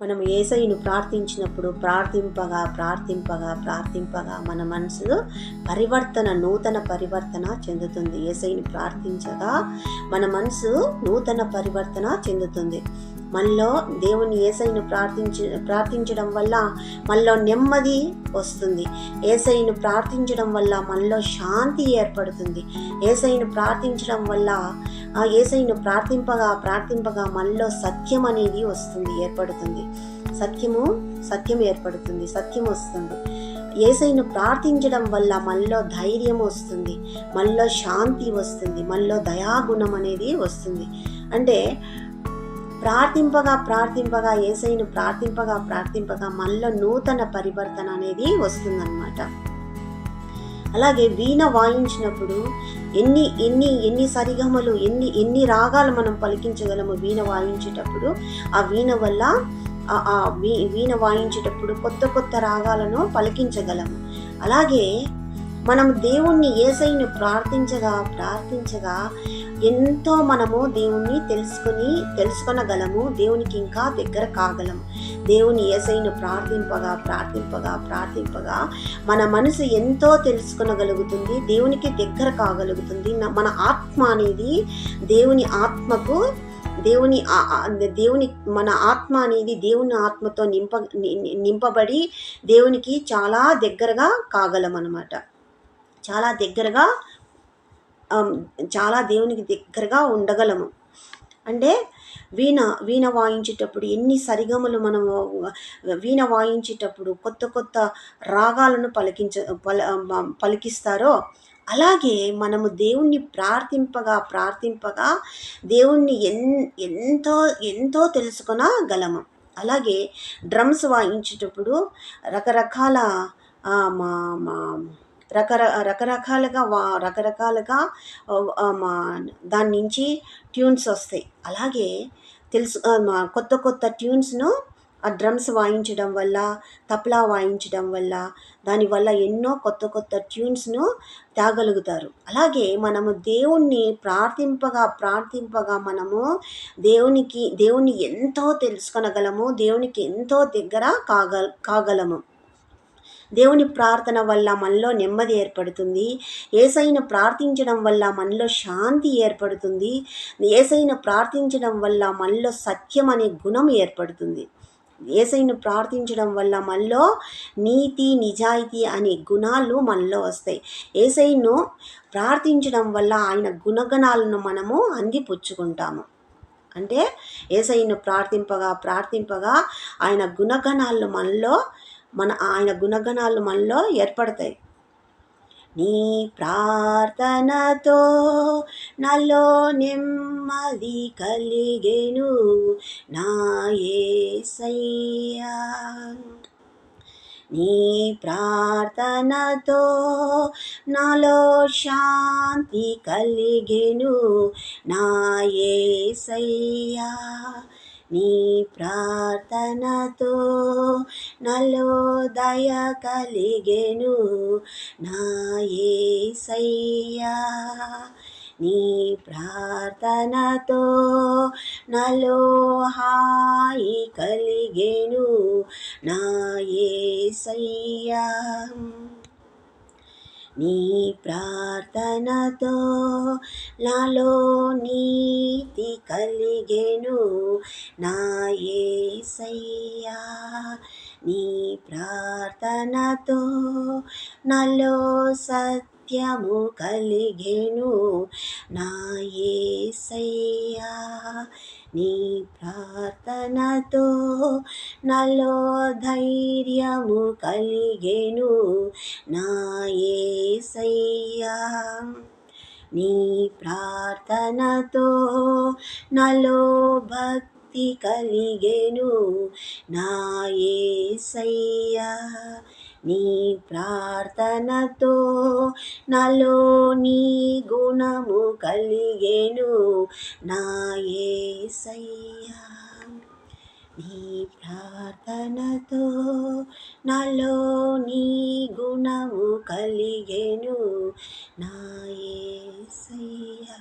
మనం యేసయ్యను ప్రార్థింపగా మన మనసు నూతన పరివర్తన చెందుతుంది. యేసయ్యను ప్రార్థించగా మన మనసు నూతన పరివర్తన చెందుతుంది. మనలో దేవుని యేసయ్యను ప్రార్థించడం వల్ల మనలో నెమ్మది వస్తుంది. యేసయ్యను ప్రార్థించడం వల్ల మనలో శాంతి ఏర్పడుతుంది. యేసయ్యను ప్రార్థించడం వల్ల యేసయ్యను ప్రార్థింపగా మనలో సత్యం అనేది ఏర్పడుతుంది. సత్యం ఏర్పడుతుంది, సత్యం వస్తుంది. యేసయ్యను ప్రార్థించడం వల్ల మనలో ధైర్యం వస్తుంది, మనలో శాంతి వస్తుంది, మనలో దయాగుణం అనేది వస్తుంది. అంటే ప్రార్థింపగా యేసయ్యను ప్రార్థింపగా మనలో నూతన పరివర్తన అనేది వస్తుందన్నమాట. అలాగే వీణ వాయించినప్పుడు ఎన్ని సరిగమలు ఎన్ని రాగాలు మనం పలికించగలము. వీణ వాయించేటప్పుడు ఆ వీణ వాయించేటప్పుడు కొత్త రాగాలను పలికించగలము. అలాగే మనం దేవుణ్ణి యేసయ్యను ప్రార్థించగా ఎంతో మనము దేవుణ్ణి తెలుసుకొనగలము. దేవునికి ఇంకా దగ్గర కాగలము. దేవుని యేసయ్యను ప్రార్థింపగా మన మనసు ఎంతో తెలుసుకొనగలుగుతుంది, దేవునికి దగ్గర కాగలుగుతుంది. మన ఆత్మ అనేది మన ఆత్మ అనేది దేవుని ఆత్మతో నింపబడి దేవునికి చాలా దగ్గరగా కాగలం అన్నమాట. చాలా దేవునికి దగ్గరగా ఉండగలము. అంటే వీణ వాయించేటప్పుడు ఎన్ని సరిగమలు మనము వీణ వాయించేటప్పుడు కొత్త రాగాలను పలికిస్తారో, అలాగే మనము దేవుణ్ణి ప్రార్థింపగా దేవుణ్ణి ఎంతో తెలుసుకొనగలము. అలాగే డ్రమ్స్ వాయించేటప్పుడు రకరకాలుగా దాని నుంచి ట్యూన్స్ వస్తాయి. అలాగే కొత్త ట్యూన్స్ను ఆ డ్రమ్స్ వాయించడం వల్ల, తప్లా వాయించడం వల్ల, దానివల్ల ఎన్నో కొత్త ట్యూన్స్ను తేగలుగుతారు. అలాగే మనము దేవుణ్ణి ప్రార్థింపగా మనము దేవుణ్ణి ఎంతో తెలుసుకొనగలము, దేవునికి ఎంతో దగ్గర కాగలము. దేవుని ప్రార్థన వల్ల మనలో నెమ్మది ఏర్పడుతుంది. యేసయ్యను ప్రార్థించడం వల్ల మనలో శాంతి ఏర్పడుతుంది. యేసయ్యను ప్రార్థించడం వల్ల మనలో సత్యం అనే గుణం ఏర్పడుతుంది. యేసయ్యను ప్రార్థించడం వల్ల మనలో నీతి నిజాయితీ అనే గుణాలు మనలో వస్తాయి. యేసయ్యను ప్రార్థించడం వల్ల ఆయన గుణగణాలను మనము అందిపుచ్చుకుంటాము. అంటే యేసయ్యను ప్రార్థింపగా ఆయన గుణగణాలు మనలో ఏర్పడతాయి. నీ ప్రార్థనతో నాలో నెమ్మది కలిగెను నా యేసయ్యా. నీ ప్రార్థనతో నాలో శాంతి కలిగెను నా యేసయ్యా. నీ ప్రార్థనతో నాలో దయ కలిగెను నా యేసయ్యా. నీ ప్రార్థనతో నాలో హాయి కలిగెను నా యేసయ్యా. నీ ప్రార్థనతో నాలో నీతి కలిగెను నా యేసయ్యా. నీ ప్రార్థనతో నాలో సత్యము కలిగెను నా యేసయ్యా. నీ ప్రార్థనతో నాలో ధైర్యము కలిగెను నా యేసయ్యా. నీ ప్రార్థనతో నాలో భక్తి కలిగెను నా యేసయ్యా. నీ ప్రార్థనతో నాలో నీ గుణము కలిగెను నా యేసయ్యా. నీ ప్రార్థనతో నాలో నీ గుణము కలిగెను నా యేసయ్యా.